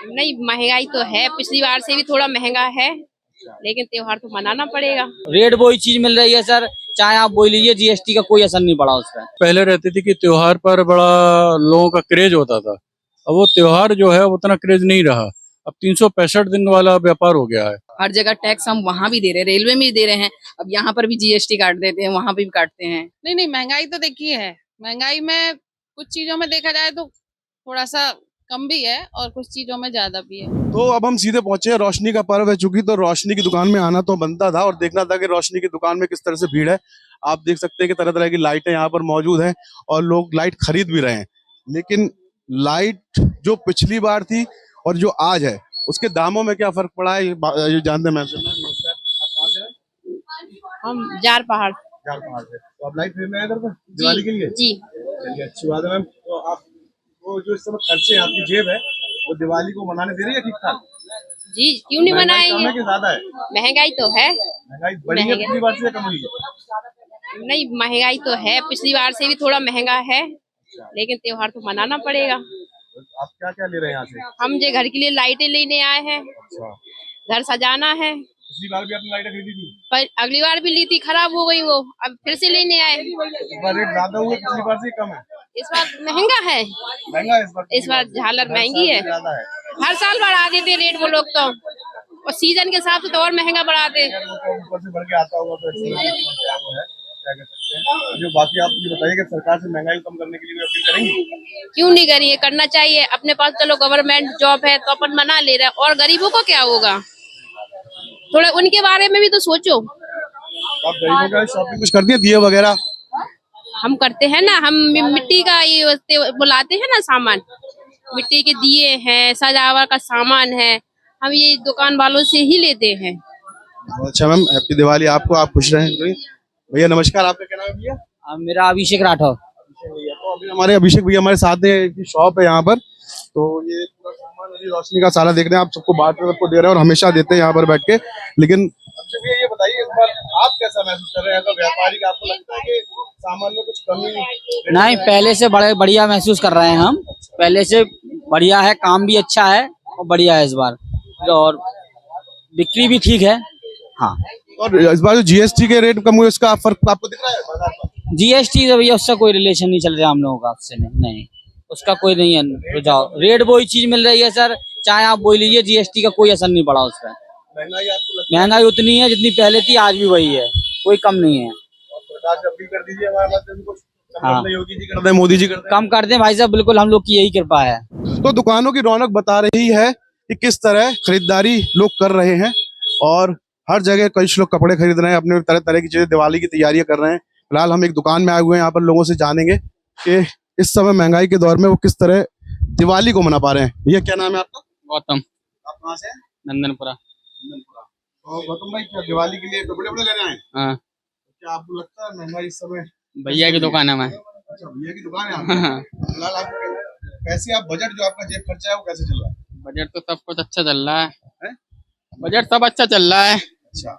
नहीं, महंगाई तो है, पिछली बार से भी थोड़ा महंगा है, लेकिन त्योहार तो मनाना पड़ेगा। रेट वही चीज मिल रही है सर, चाहे आप बोल लीजिए, जीएसटी का कोई असर नहीं पड़ा उस पर। पहले रहती थी कि त्योहार पर बड़ा लोगों का क्रेज होता था। अब वो त्योहार जो है उतना क्रेज नहीं रहा। अब 365 दिन वाला व्यापार हो गया है। हर जगह टैक्स हम वहाँ भी दे रहे हैं, रेलवे में भी दे रहे हैं, अब यहाँ पर भी जीएसटी काट देते हैं, वहाँ पे भी काटते हैं। नहीं नहीं, महंगाई तो देखी है। महंगाई में कुछ चीजों में देखा जाए तो थोड़ा सा कम भी है और कुछ चीजों में ज्यादा भी है। तो अब हम सीधे पहुंचे हैं, रोशनी का पर्व है चूंकि, तो रोशनी की दुकान में आना तो बनता था और देखना था कि रोशनी की दुकान में किस तरह से भीड़ है। आप देख सकते हैं कि तरह तरह की लाइटें यहाँ पर मौजूद हैं और लोग लाइट खरीद भी रहे हैं। लेकिन लाइट जो पिछली बार थी और जो आज है उसके दामों में क्या फर्क पड़ा है, ये जानते हैं। मैम नमस्कार, आप कहाँ से हैं? हम जार पहाड़। जार पहाड़ से। तो आप लाइट खरीदने आए घर पर दिवाली के लिए? जी। चलिए, अच्छी बात है मैम। तो आप वो जो इस समय खर्चे हैं, आपकी जेब है, वो दिवाली को मनाने दे रही है ठीक ठाक? जी, क्यों नहीं महंगाई कम है मनाएंगे? कि ज्यादा है? महंगाई तो है। महंगाई बढ़ी है पिछली बार से या कम हुई है? नहीं, महंगाई तो है, पिछली बार से भी थोड़ा महंगा है, लेकिन त्योहार तो मनाना पड़ेगा। आप क्या क्या ले रहे हैं यहाँ से? हम जो घर के लिए लाइटें लेने आए हैं, अच्छा, घर सजाना है। पिछली बार भी आपने लाइटें खरीदी थी? पर अगली बार भी ली थी, खराब हो गई वो, अब फिर से लेने आए। इस बार रेट ज्यादा हुआ, पिछली बार से कम है? इस बार महंगा है। महंगा है इस बार झालर महंगी है। ज्यादा है। हर साल बढ़ा देते रेट वो लोग तो, और सीजन के हिसाब से तो और महंगा बढ़ाते। ऊपर से बढ़ के आता होगा तो वो है, क्या कह सकते हैं। जो बाकी आप ये बताइए कि सरकार से महंगाई कम करने के लिए कोई अपील करेंगी? क्यों नहीं करिए, करना चाहिए। अपने पास चलो गवर्नमेंट जॉब है तो अपन मना ले रहे हैं, और गरीबों को क्या होगा, थोड़ा उनके बारे में भी तो सोचो। आप गरीबों का शॉपिंग कुछ करती है, दिए वगैरह? हम करते हैं ना, हम मिट्टी का ये बुलाते हैं ना सामान, मिट्टी के दिए हैं, सजावट का सामान है, हम ये दुकान वालों से ही लेते हैं। अच्छा मैम, हैप्पी दिवाली आपको, आप खुश रहें। भैया नमस्कार, आपका क्या नाम है भैया? मेरा अभिषेक राठौर। तो अभी हमारे अभिषेक भैया हमारे साथ हैं, की शॉप है यहाँ पर। तो ये पूरा सामान अभी रोशनी का सारा देख रहे हैं, आप सबको बांट में सबको दे रहे हैं और हमेशा देते हैं यहाँ पर बैठ के। लेकिन अभिषेक भैया ये बताइए, इस बार आप कैसा महसूस कर रहे हैं व्यापारी का? आपको लगता है कि सामान में कुछ कमी? नहीं, पहले से बड़े बढ़िया महसूस कर रहे हैं हम, पहले से बढ़िया है, काम भी अच्छा है और बढ़िया है इस बार, और बिक्री भी ठीक है। हाँ, और इस बार जो जीएसटी के रेट कम हुए उसका फर्क आपको दिख रहा है बाजार पर? जीएसटी से भैया उसका कोई रिलेशन नहीं चल रहा हम लोगों का, उससे नहीं, उसका कोई नहीं है रुझाव। रेट वही चीज मिल रही है सर, चाहे आप बोल लीजिए, जीएसटी का कोई असर नहीं पड़ा उस पर। महंगाई आपको लगता है? महंगाई उतनी है जितनी पहले थी, आज भी वही है, कोई कम नहीं है। और सरकार से अपील कर दीजिए हमारे पास कुछ कम हाँ। कर दें, योगी जी कर दें, मोदी जी कर दें। कम कर दें भाई साहब, बिल्कुल हम लोग की यही कृपा है। तो दुकानों की रौनक बता रही है कि किस तरह खरीदारी लोग कर रहे हैं, और हर जगह कई लोग कपड़े खरीद रहे हैं, अपने तरह तरह की चीजें, दिवाली की तैयारियां कर रहे हैं। फिलहाल हम एक दुकान में आए हुए हैं, यहाँ पर लोगों से जानेंगे कि इस समय महंगाई के दौर में वो किस तरह दिवाली को मना पा रहे हैं। भैया क्या नाम है आपका? गौतम, आप कहाँ से हैं? नंदनपुरा। और गौतम भाई, क्या दिवाली के लिए कपड़े वपड़े लेने आए? हाँ, क्या आपको लगता है महंगाई इस समय? भैया की दुकान है। मैं अच्छा, भैया की दुकान है आपकी। फिलहाल आप कैसे, आप बजट जो आपका जेब खर्चा है वो कैसे चल रहा है? बजट तो सब कुछ अच्छा चल रहा है? बजट सब अच्छा चल रहा है। अच्छा,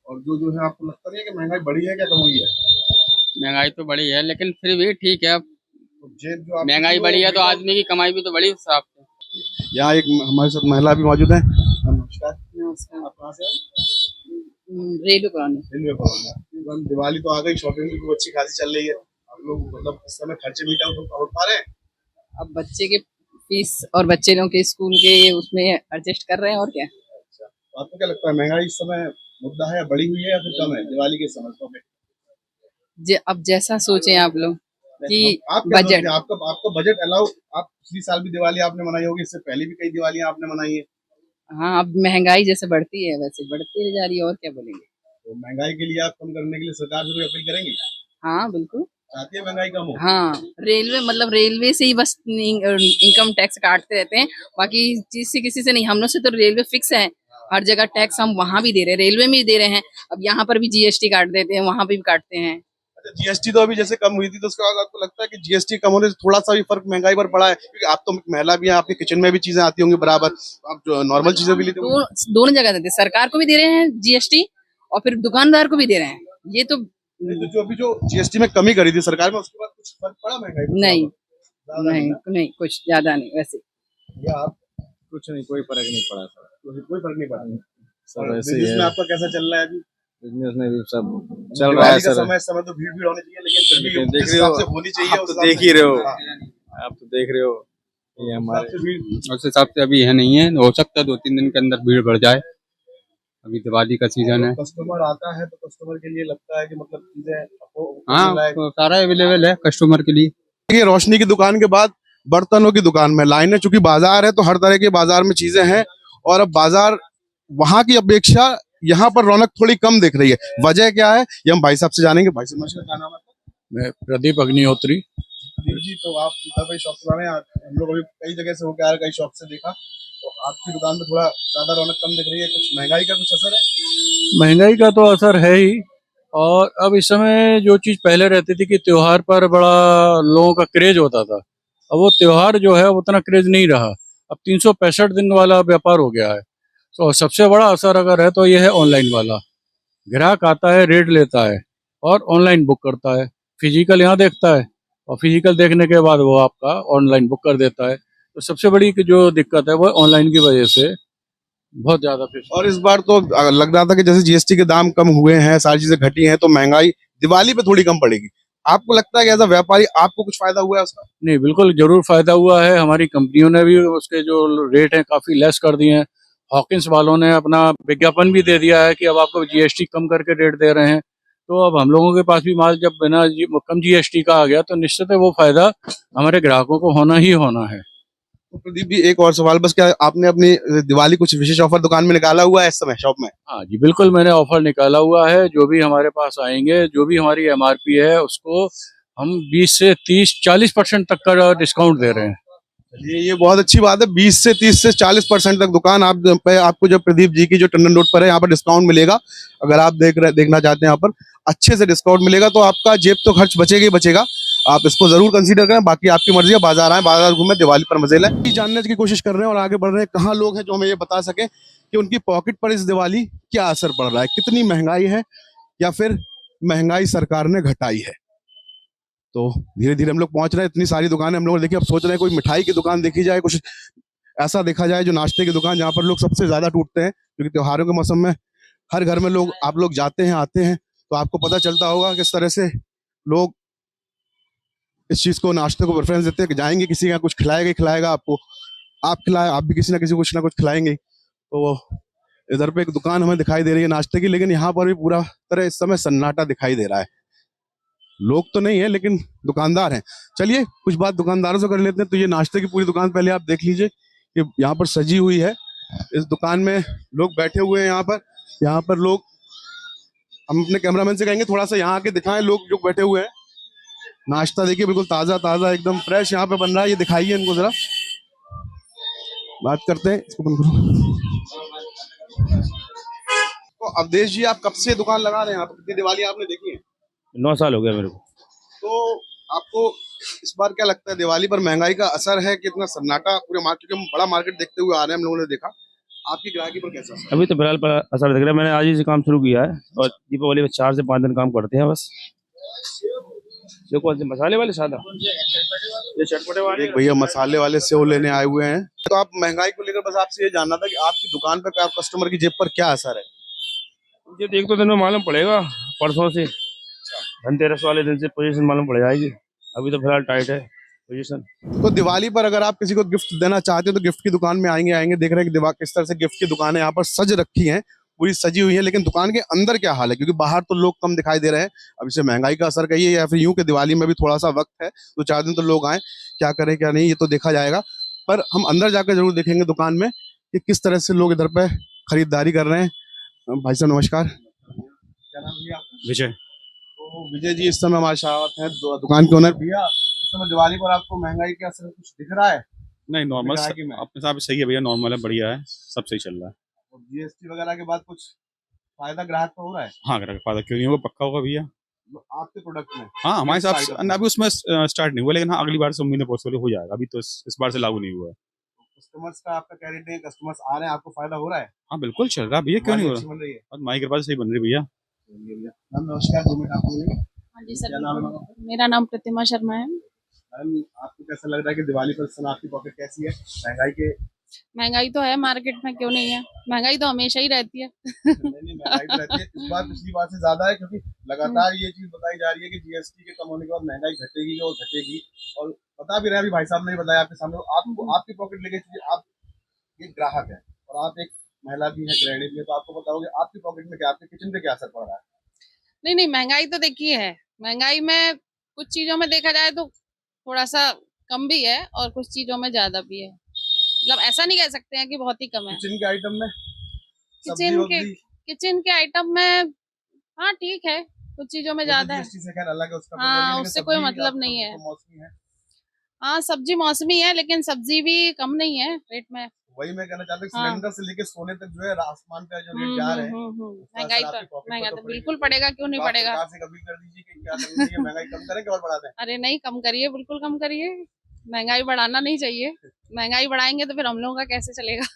और जो है आपको लगता नहीं है कि महंगाई बढ़ी है क्या कम हुई है? महंगाई तो बढ़ी है, लेकिन फिर भी ठीक है। अब तो जेब जो आपकी महंगाई बढ़ी है तो आदमी की कमाई भी तो बढ़ी हिसाब से। यहाँ एक हमारे साथ महिला भी मौजूद है। नमस्कार। नमस्कार। आप कहाँ से हैं? Railway colony. Railway colony. Diwali तो आ गई, शॉपिंग भी खूब अच्छी खासी चल रही है। आप लोग मतलब इस समय खर्चे मीटर हो पा रहे हैं? अब बच्चे के फीस और बच्चे लोगों के स्कूल के उसमें एडजस्ट कर रहे हैं, और क्या। अच्छा, तो आपको क्या लगता है महंगाई इस समय मुद्दा है, या बढ़ी हुई है या फिर कम है दिवाली के समय? अब जैसा सोचें आप लोग कि आप क्या सोचते बजट। हैं? आपका बजट अलाउ, आप पिछली साल भी दिवाली आपने मनाई होगी, इससे पहले भी कई दिवालियां आपने मनाई है। हाँ, अब महंगाई जैसे बढ़ती है वैसे बढ़ती जा रही है, और क्या बोलेंगे। तो महंगाई के लिए आप कम करने के लिए सरकार से कोई अपील करेंगे? हाँ बिल्कुल। चाहती है महंगाई कम हो? हाँ, रेलवे से ही बस इनकम टैक्स काटते रहते हैं, बाकी चीज से किसी से नहीं। हम लोग से तो रेलवे फिक्स है, हर जगह टैक्स हम वहाँ भी दे रहे हैं, रेलवे में भी दे रहे हैं, अब यहाँ पर भी जीएसटी काट देते हैं, वहाँ पे भी काटते हैं। जीएसटी तो अभी जैसे कम हुई थी, तो उसके बाद आपको लगता है कि जीएसटी कम होने से थोड़ा सा भी फर्क महंगाई पर पड़ा है? क्योंकि आप तो महिला भी हैं, आपके किचन में भी चीजें आती होंगी बराबर, आप जो नॉर्मल चीजें भी लेते होंगे। दोनों जगह देते हैं, सरकार को भी दे रहे हैं जीएसटी और फिर दुकानदार को भी दे रहे हैं। ये तो तो जो अभी जो जीएसटी में कमी करी थी सरकार में, उसके बाद कुछ फर्क पड़ा महंगाई पर? नहीं ज्यादा नहीं ना? नहीं, कुछ ज्यादा नहीं वैसे। या आप कुछ नहीं, कोई फर्क नहीं पड़ा सर। कोई फर्क नहीं पड़ा। सब और ऐसे ही बिजनेस है। में आपका कैसा चल रहा है अभी? बिजनेस में भी सब चल रहा दिवाली है का सर। समय, इस समय तो भीड़ भीड़ होनी चाहिए, लेकिन फिर भी लेकिन जिस देख रहे हिसाब हो, से होनी चाहिए आप उस तो हिसाब देख से- ही रहे हो, हाँ, आप तो देख रहे हो ये उस हमारे हिसाब से भीड़- उस हिसाब से अभी है नहीं है, हो सकता है 2-3 दिन के अंदर भीड़ बढ़ जाए। अभी दिवाली का सीजन है। कस्टमर आता है तो कस्टमर के लिए लगता है कि मतलब चीजें हाँ, तो सारा अवेलेबल है कस्टमर के लिए। ये रोशनी की दुकान के बाद बर्तनों की दुकान में लाइन है, चूंकि बाजार है तो हर तरह के बाजार में चीजें हैं, और अब बाजार वहां की अपेक्षा यहाँ पर रौनक थोड़ी कम दिख रही है। वजह क्या है ये हम भाई साहब से जानेंगे। भाई साहब नमस्कार, क्या नाम है आपका? मैं प्रदीप अग्निहोत्री। प्रदीप जी, तो आप भाई शॉप से रहे हैं, हम लोग अभी कई जगह से होकर आ रहे, कई शॉप से देखा, तो आपकी दुकान में थोड़ा ज्यादा रौनक कम दिख रही है। कुछ महंगाई का कुछ असर है? महंगाई का तो असर है ही, और अब इस समय जो चीज पहले रहती थी कि त्योहार पर बड़ा लोगों का क्रेज होता था, अब वो त्योहार जो है उतना क्रेज नहीं रहा। अब 365 दिन वाला व्यापार हो गया है। तो सबसे बड़ा असर अगर है तो ये है ऑनलाइन वाला। ग्राहक आता है, रेट लेता है और ऑनलाइन बुक करता है। फिजिकल यहाँ देखता है और फिजिकल देखने के बाद वो आपका ऑनलाइन बुक कर देता है। तो सबसे बड़ी जो दिक्कत है वो ऑनलाइन की वजह से बहुत ज्यादा। और इस बार तो लग रहा था कि जैसे जीएसटी के दाम कम हुए हैं, सारी चीजें घटी हैं, तो महंगाई दिवाली पे थोड़ी कम पड़ेगी। आपको लगता है कि एज अ व्यापारी आपको कुछ फायदा हुआ है उसका? नहीं, बिल्कुल जरूर फायदा हुआ है। हमारी कंपनियों ने भी उसके जो रेट हैं काफी लेस कर दिए हैं। हॉकिंस वालों ने अपना विज्ञापन भी दे दिया है कि अब आपको जीएसटी कम करके रेट दे रहे हैं। तो अब हम लोगों के पास भी माल जब बिना कम जीएसटी का आ गया तो निश्चित है वो फायदा हमारे ग्राहकों को होना ही होना है। तो प्रदीप जी, एक और सवाल बस, क्या आपने अपनी दिवाली कुछ विशेष ऑफर दुकान में निकाला हुआ है इस समय शॉप में? हाँ जी, बिल्कुल मैंने ऑफर निकाला हुआ है। जो भी हमारे पास आएंगे, जो भी हमारी एमआरपी है उसको हम 20 से 30-40% तक का डिस्काउंट दे रहे हैं। ये बहुत अच्छी बात है। 20 से 30 से 40% तक दुकान आप पे आपको जो प्रदीप जी की जो टंडन रोड पर है यहाँ पर डिस्काउंट मिलेगा। अगर आप देखना चाहते हैं यहाँ पर अच्छे से डिस्काउंट मिलेगा तो आपका जेब तो खर्च बचेगा ही बचेगा। आप इसको जरूर कंसीडर करें। बाकी आपकी मर्जी है, बाजार आए, बाजार घूमें, दिवाली पर मजे लें। ये जानने की कोशिश कर रहे हैं और आगे बढ़ रहे हैं, कहाँ लोग हैं जो हमें ये बता सके कि उनकी पॉकेट पर इस दिवाली क्या असर पड़ रहा है, कितनी महंगाई है या फिर महंगाई सरकार ने घटाई है। तो धीरे धीरे हम लोग पहुंच रहे हैं। इतनी सारी दुकानें हम लोग देखिए, अब सोच रहे हैं कोई मिठाई की दुकान देखी जाए, कुछ ऐसा देखा जाए जो नाश्ते की दुकान, जहां पर लोग सबसे ज्यादा टूटते हैं, क्योंकि त्योहारों के मौसम में हर घर में लोग आप लोग जाते हैं आते हैं, तो आपको पता चलता होगा किस तरह से लोग इस चीज को, नाश्ते को प्रेफरेंस देते हैं कि जाएंगे किसी का कुछ खिलाएगा ही खिलाएगा आपको, आप खिलाए, आप भी किसी ना किसी कुछ ना कुछ खिलाएंगे। तो इधर पे एक दुकान हमें दिखाई दे रही है नाश्ते की, लेकिन यहाँ पर भी पूरा तरह इस समय सन्नाटा दिखाई दे रहा है। लोग तो नहीं है लेकिन दुकानदार हैं। चलिए कुछ बात दुकानदारों से कर लेते हैं। तो ये नाश्ते की पूरी दुकान पहले आप देख लीजिए कि यहाँ पर सजी हुई है। इस दुकान में लोग बैठे हुए हैं। यहाँ पर लोग, हम अपने कैमरामैन से कहेंगे थोड़ा सा यहाँ आके दिखाएं लोग जो बैठे हुए हैं। नाश्ता देखिए बिल्कुल ताजा ताजा एकदम फ्रेश यहाँ पे बन रहा है। ये दिखाइए इनको जरा, बात करते हैं। इसको बंद करो। तो अवधेश जी, आप कब से दुकान लगा रहे हैं? आप कितनी दिवाली आपने देखी है? 9 साल हो गया मेरे को। तो आपको इस बार क्या लगता है, दिवाली पर महंगाई का असर है? कितना सन्नाटा पूरे मार्केट, हम बड़ा मार्केट देखते हुए आ रहे हैं, हम लोगों ने देखा, आपकी ग्राहकी पर कैसा असर? अभी तो फिलहाल पर असर दिख रहा है। मैंने आज ही से काम शुरू किया है और दीपावली में 4 से 5 दिन काम करते हैं बस। देखो मसाले वाले सादा, ये चटपटे वाले। एक भैया मसाले वाले सेव लेने आए हुए हैं। तो आप महंगाई को लेकर बस आपसे ये जानना था कि आपकी दुकान पर कस्टमर की जेब पर क्या असर है? ये देख तो दिन में मालूम पड़ेगा, परसों से धनतेरस वाले दिन से पोजीशन मालूम पड़ जाएगी। अभी तो फिलहाल टाइट है पोजीशन। तो दिवाली पर अगर आप किसी को गिफ्ट देना चाहते हो तो गिफ्ट की दुकान में आएंगे। देख रहे हैं कि किस तरह से गिफ्ट की दुकानें यहाँ पर सज रखी हैं, पूरी सजी हुई है, लेकिन दुकान के अंदर क्या हाल है? क्योंकि बाहर तो लोग कम दिखाई दे रहे हैं। अब इसे महंगाई का असर कहिए या फिर यूं कि दिवाली में भी थोड़ा सा वक्त है, 2-4 दिन तो लोग आए, क्या करें क्या नहीं ये तो देखा जाएगा। पर हम अंदर जाकर जरूर देखेंगे दुकान में कि किस तरह से लोग इधर पे खरीदारी कर रहे हैं। भाई साहब नमस्कार, क्या नाम भैया आपका? विजय। तो विजय जी, इस समय हमारे साथ हैं दुकान के ओनर भैया। इस समय दिवाली पर आपको महंगाई का असर कुछ दिख रहा है? नहीं, नॉर्मल ग्राहकी में? अपने हिसाब से सही है भैया, नॉर्मल है, बढ़िया है, सब सही चल रहा है। और जीएसटी वगैरह के बाद कुछ फायदा ग्राहक को हो रहा है? हाँ, ग्राहक फायदा क्यों नहीं होगा, पक्का होगा भैया। आपके प्रोडक्ट में? हाँ, हमारे हिसाब साइड से अभी उसमें स्टार्ट नहीं हुआ, लेकिन हाँ अगली बार से उम्मीद है पॉसिबल हो जाएगा। अभी तो इस बार से लागू नहीं हुआ है। कस्टमर्स का आपका क्या रेट है? कस्टमर्स आ रहे हैं, आपको फायदा हो रहा है? हाँ बिल्कुल चल रहा है भैया, क्यों नहीं हो अच्छी रहा। बन रही है? और माई कृपा से सही बन रही है भैया। मैम नमस्कार, 2 मिनट आपको मिलेंगे? हाँ जी सर, क्या नाम है आपका? मेरा नाम प्रतिमा शर्मा है। मैम आपको कैसा लग रहा है कि दिवाली पर इस समय आपकी पॉकेट कैसी है? महंगाई के महंगाई तो है मार्केट में, क्यों नहीं है, महंगाई तो हमेशा ही रहती है। नहीं, महंगाई तो रहती है, इस बार पिछली बार से ज्यादा है, क्योंकि लगातार ये चीज बताई जा रही है कि जीएसटी के कम होने के बाद महंगाई घटेगी और घटेगी। और बता भी रहे हैं, अभी भाई साहब ने बताया आपके सामने, आपको आपकी पॉकेट लेके चलिए, आप एक ग्राहक है और आप एक महिला भी है, गृहिणी भी है, तो आपको बताओगे आपकी पॉकेट में क्या, आपके किचन पे क्या असर पड़ रहा है? नहीं नहीं, महंगाई तो देखिए है, महंगाई में कुछ चीजों में देखा जाए तो थोड़ा सा कम भी है और कुछ चीजों में ज्यादा भी है, मतलब ऐसा नहीं कह सकते हैं कि बहुत ही कम है। किचन के आइटम में, सब्जी किचन के वब्जी, किचन के आइटम में हाँ ठीक है, कुछ चीजों में ज्यादा है। जीएसटी से खैर अलग है, उसका कोई हाँ, वो नहीं, लेकिन उससे कोई सब्जी मतलब आपका नहीं है। तो मौसमी है। हाँ सब्जी मौसमी है, लेकिन सब्जी भी कम नहीं है रेट में। वही मैं कहना चाहता हूँ, हाँ। सिलेंडर से लेके सोने तक जो है आसमान पे जो रेट जा रहे हैं, उसका महंगाई असर तो आपकी पॉकेट महंगा पर तो तो बिल्कुल पड़ेगा। पड़ेगा, क्यों नहीं तो आप पड़ेगा। सरकार से कभी कर दीजिए कि क्या करनी चाहिए, महंगाई कम करें कि और बढ़ा दें? अरे नहीं, कम करिए, बिल्कुल कम करिए, महंगाई बढ़ाना नहीं चाहिए। महंगाई बढ़ाएंगे तो फिर हम लोगों का कैसे चलेगा।